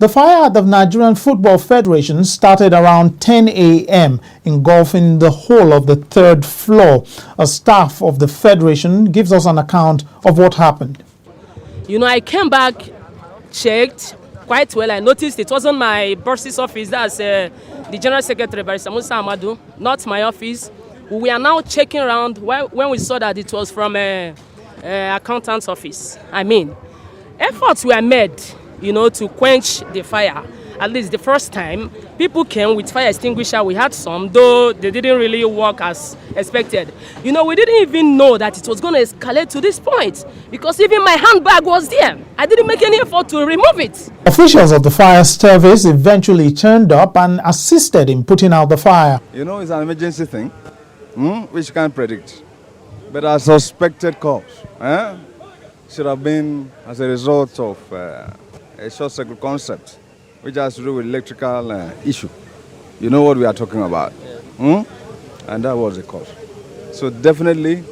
The fire at the Nigerian Football Federation started around 10 a.m., engulfing the whole of the third floor. A staff of the Federation gives us an account of what happened. I came back, checked quite well. I noticed it wasn't my boss's office, that's the General Secretary, Barrister Musa Amadu, not my office. We are now checking around when we saw that it was from accountant's office. Efforts were made, to quench the fire. At least the first time, people came with fire extinguisher. We had some, though they didn't really work as expected. We didn't even know that it was going to escalate to this point because even my handbag was there. I didn't make any effort to remove it. Officials of the fire service eventually turned up and assisted in putting out the fire. It's an emergency thing, which you can't predict. But a suspected cause should have been as a result of a short-circuit concept, which has to do with electrical issue. You know what we are talking about. And that was the cause. So definitely,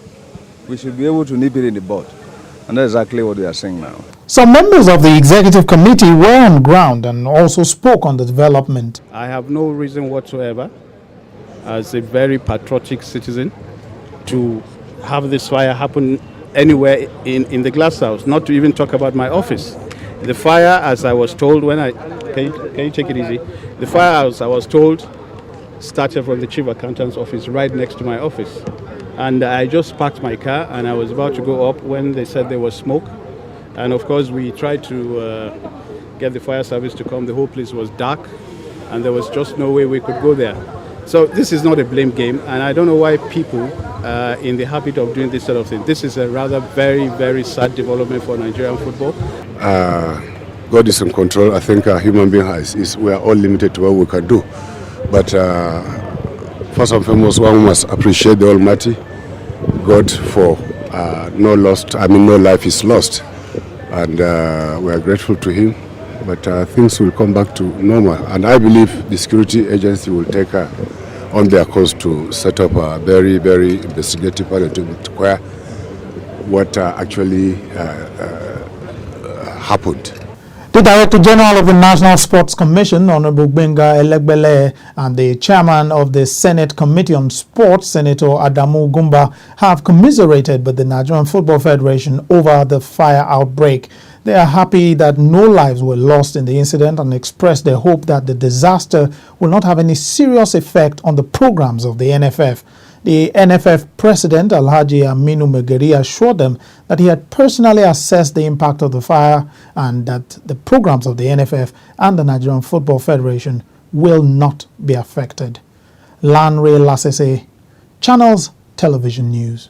we should be able to nip it in the bud. And that's exactly what we are saying now. Some members of the Executive Committee were on ground and also spoke on the development. I have no reason whatsoever, as a very patriotic citizen, to have this fire happen anywhere in the glass house, not to even talk about my office. The fire, as I was told can you take it easy? The fire, as I was told, started from the chief accountant's office right next to my office. And I just parked my car and I was about to go up when they said there was smoke. And of course we tried to get the fire service to come. The whole place was dark and there was just no way we could go there. So this is not a blame game, and I don't know why people are in the habit of doing this sort of thing. This is a rather very, very sad development for Nigerian football. God is in control. I think human beings we are all limited to what we can do. But first and foremost, one must appreciate the Almighty God for no life is lost, and we are grateful to Him. But things will come back to normal, and I believe the security agency will take on their course to set up a very, very investigative panel to inquire what actually happened. The Director General of the National Sports Commission, Honorable Benga Elegbele, and the Chairman of the Senate Committee on Sports, Senator Adamu Gumba, have commiserated with the Nigerian Football Federation over the fire outbreak. They are happy that no lives were lost in the incident and express their hope that the disaster will not have any serious effect on the programs of the NFF. The NFF President, Alhaji Aminu Megeri, assured them that he had personally assessed the impact of the fire and that the programs of the NFF and the Nigerian Football Federation will not be affected. Lanre Lasese, Channels Television News.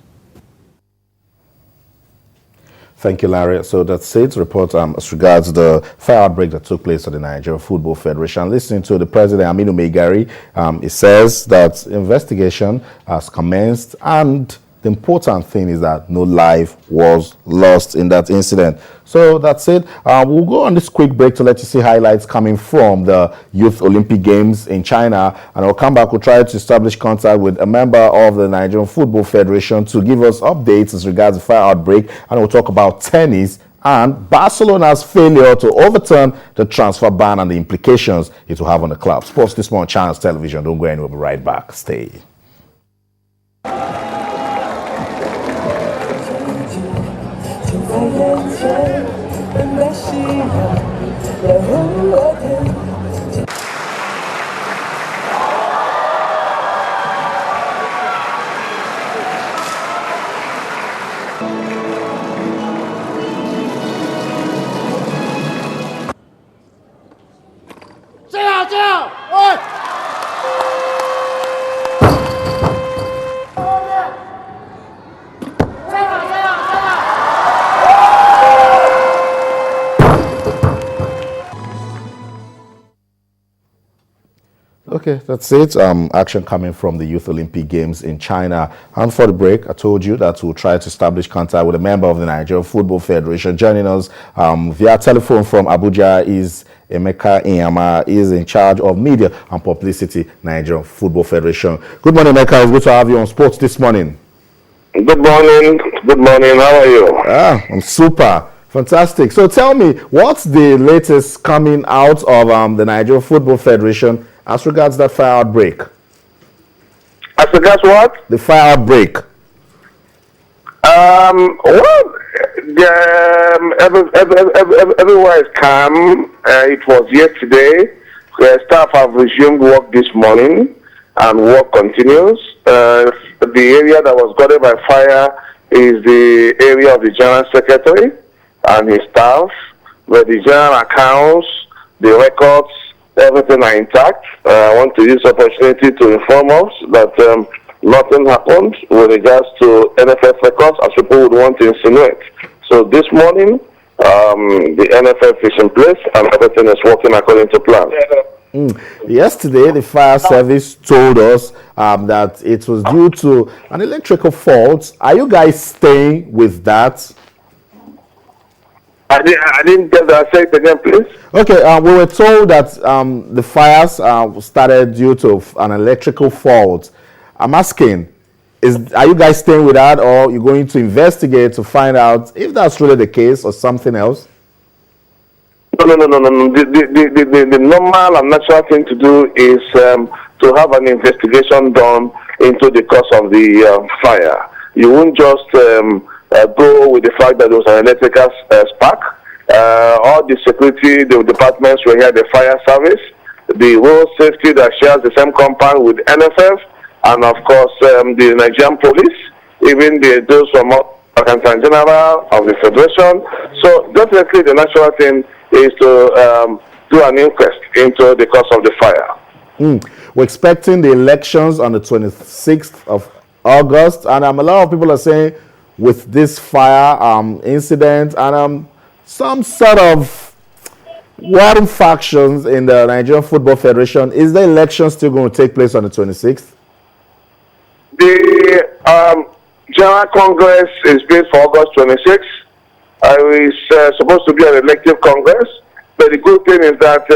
Thank you, Larry. So that's it. Report as regards the fire outbreak that took place at the Nigerian Football Federation. Listening to the President, Aminu Megari, he says that investigation has commenced, and the important thing is that no life was lost in that incident. So that's it. We'll go on this quick break to let you see highlights coming from the Youth Olympic Games in China. And I'll come back. We'll try to establish contact with a member of the Nigerian Football Federation to give us updates as regards the fire outbreak. And we'll talk about tennis and Barcelona's failure to overturn the transfer ban and the implications it will have on the club. Sports this morning on Channels Television. Don't go anywhere. We'll be right back. Stay. Okay, that's it. Action coming from the Youth Olympic Games in China. And for the break, I told you that we'll try to establish contact with a member of the Nigerian Football Federation. Joining us via telephone from Abuja is Emeka Inyama. He is in charge of media and publicity, Nigerian Football Federation. Good morning, Emeka. It's good to have you on sports this morning. Good morning. Good morning. How are you? I'm super. Fantastic. So tell me, what's the latest coming out of the Nigeria Football Federation as regards that fire outbreak? As regards what? The fire outbreak. Well, everywhere is calm. It was yesterday. Staff have resumed work this morning, and work continues. The area that was guarded by fire is the area of the General Secretary and his staff, where the general accounts, the records, everything are intact. I want to use the opportunity to inform us that nothing happened with regards to NFF records, as people would want to insinuate. So this morning, the NFF is in place and everything is working according to plan. Yesterday, the fire service told us that it was due to an electrical fault. Are you guys staying with that? I didn't get that. Say it again, please. Okay, we were told that the fires started due to an electrical fault. I'm asking, are you guys staying with that, or you're going to investigate to find out if that's really the case or something else? No. The normal and natural thing to do is to have an investigation done into the cause of the fire. You won't just go with the fact that there was an electrical spark. All the security, the departments were here, the fire service, the road safety that shares the same compound with NFF, and of course the Nigerian police, even those from Accountant General of the Federation. So definitely the natural thing is to do an inquest into the cause of the fire. We're expecting the elections on the 26th of August, and a lot of people are saying with this fire incident and some sort of warring factions in the Nigerian Football Federation, is the election still going to take place on the 26th? The General Congress is based for August 26th. It's supposed to be an elective Congress, but the good thing is that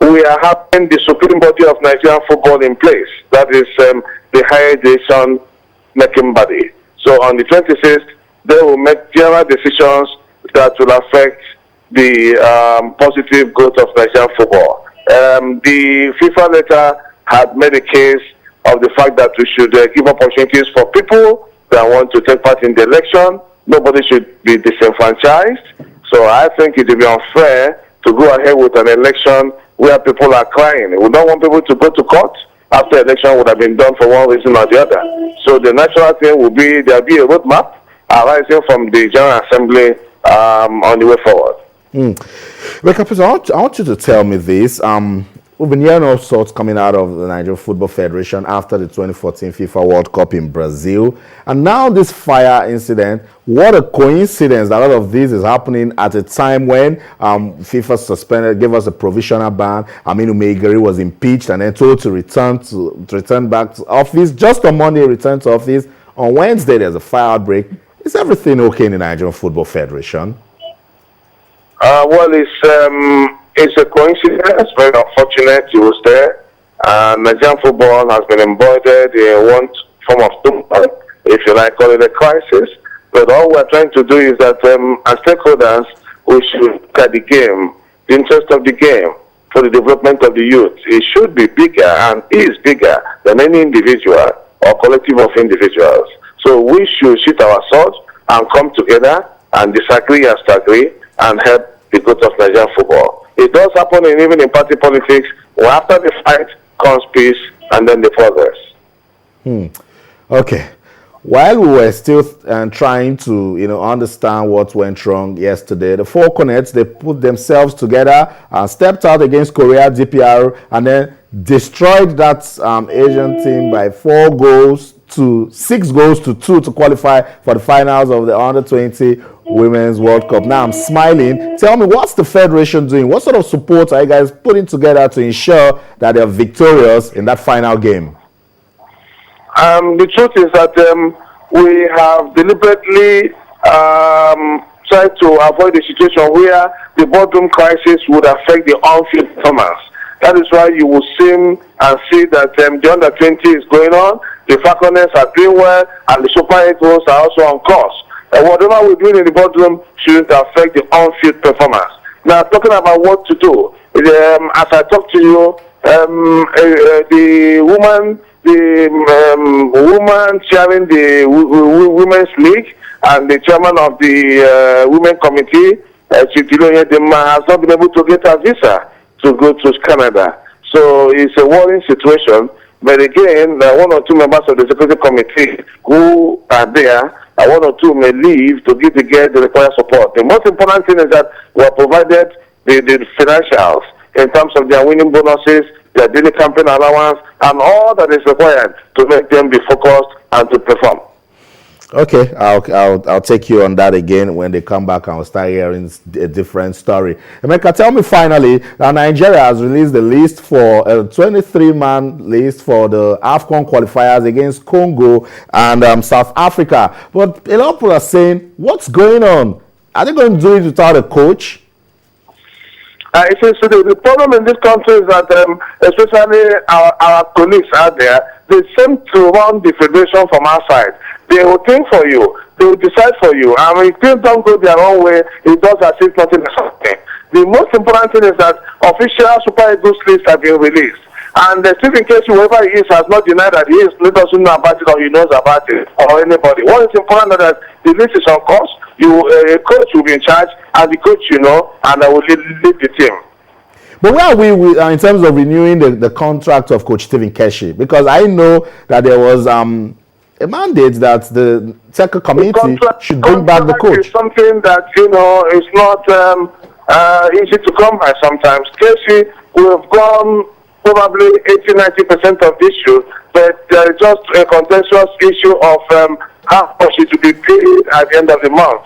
we are having the supreme body of Nigerian football in place. That is the higher decision-making body. So on the 26th, they will make general decisions that will affect the positive growth of Nigerian football. The FIFA letter had made a case of the fact that we should give opportunities for people that want to take part in the election. Nobody should be disenfranchised. So I think it would be unfair to go ahead with an election where people are crying. We don't want people to go to court after election would have been done for one reason or the other. So the natural thing will be there will be a roadmap arising from the General Assembly on the way forward. Emeka, I want you to tell me this. We've been hearing all sorts coming out of the Nigerian Football Federation after the 2014 FIFA World Cup in Brazil. And now this fire incident, what a coincidence that all of this is happening at a time when FIFA gave us a provisional ban. Aminu Meigari was impeached and then told to return back to office. Just on Monday, returned to office. On Wednesday, there's a fire outbreak. Is everything okay in the Nigerian Football Federation? Well, it's a coincidence, very unfortunate he was there. Nigerian football has been embroidered in one form of turmoil, if you like, call it a crisis. But all we're trying to do is that as stakeholders, we should look at the game, the interest of the game for the development of the youth. It should be bigger and is bigger than any individual or collective of individuals. So we should shoot our swords and come together and disagree as to agree and help the growth of Nigerian football. It does happen even in party politics, where after the fight comes peace and then the progress. Okay. While we were still trying to, understand what went wrong yesterday, the four cornets, they put themselves together and stepped out against Korea, DPR, and then destroyed that Asian team by 6 goals to 2 to qualify for the finals of the Under-20 Women's World Cup. Now I'm smiling. Tell me, what's the Federation doing? What sort of support are you guys putting together to ensure that they're victorious in that final game? The truth is that we have deliberately tried to avoid a situation where the boardroom crisis would affect the on-field performance. That is why you will see that the Under-20 is going on, the Falconers are doing well, and the Super Eagles are also on course. Whatever we're doing in the boardroom shouldn't affect the on-field performance. Now, talking about what to do, as I talk to you, the woman chairing the Women's League and the chairman of the Women Committee, has not been able to get a visa to go to Canada. So it's a worrying situation. But again, one or two members of the Executive Committee who are there, one or two may leave to get the required support. The most important thing is that we are provided the financials in terms of their winning bonuses, their daily campaign allowance, and all that is required to make them be focused and to perform. Okay, I'll take you on that again when they come back and we'll start hearing a different story. Emeka, tell me finally that Nigeria has released the list for a 23-man list for the AFCON qualifiers against Congo and South Africa. But a lot of people are saying, what's going on? Are they going to do it without a coach? The problem in this country is that, especially our colleagues out there, they seem to run the federation from our side. They will think for you. They will decide for you. And when things don't go their own way, it does as if nothing is happening. The most important thing is that official Super Eagles lists have been released. And Stephen Keshi, whoever he is, has not denied that he doesn't know about it or he knows about it or anybody. What is important is that the list is on course. A coach will be in charge, and the coach, and I will lead the team. But where are we in terms of renewing the contract of Coach Stephen Keshi? Because I know that there was a mandate that the Executive Committee should bring back the coach. It's something that, is not easy to come by sometimes. Keshi, we have gone probably 80-90% of the issue, but there is just a contentious issue of how much is to be paid at the end of the month.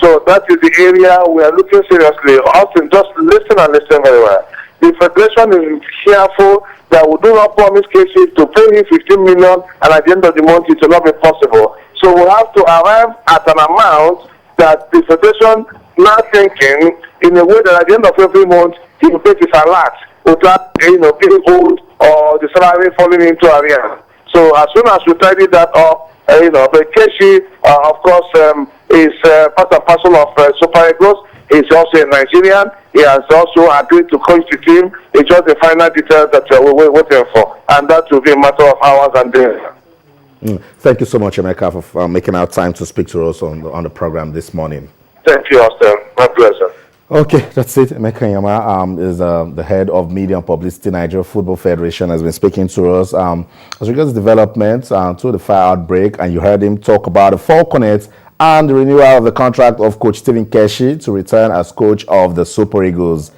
So that is the area we are looking seriously. Austin, just listen and listen very well. The Federation is careful that we do not promise cases to pay him 15 million and at the end of the month it will not be possible. So we have to arrive at an amount that the Federation now thinking in a way that at the end of every month he will take his alert without being old or the salary falling into arrears. So as soon as we tidy that up, but Keshi, of course, is part and parcel of Super Eagles. He's also a Nigerian. He has also agreed to coach the team. It's just the final details that we're waiting for, and that will be a matter of hours and days. Thank you so much, Emeka, for making our time to speak to us on the program this morning. Thank you, Austin. My pleasure. Okay, that's it. Emeka Inyama is the head of Media and Publicity Nigeria Football Federation, has been speaking to us as regards developments to the fire outbreak, and you heard him talk about the Falconets and the renewal of the contract of Coach Stephen Keshi to return as coach of the Super Eagles.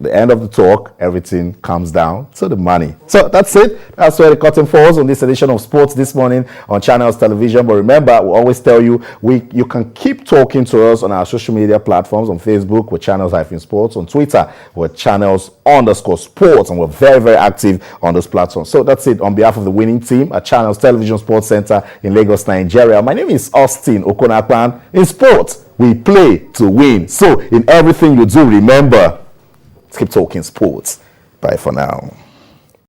The end of the talk, everything comes down to the money. So that's it. That's where the curtain falls on this edition of Sports This Morning on Channels Television. But remember, we always tell you, you can keep talking to us on our social media platforms. On Facebook, we're Channels-Sports. On Twitter, we're Channels_Sports. And we're very, very active on those platforms. So that's it. On behalf of the winning team at Channels Television Sports Center in Lagos, Nigeria, my name is Austin Okonakpan. In sports, we play to win. So in everything you do, remember, keep talking sports. Bye for now.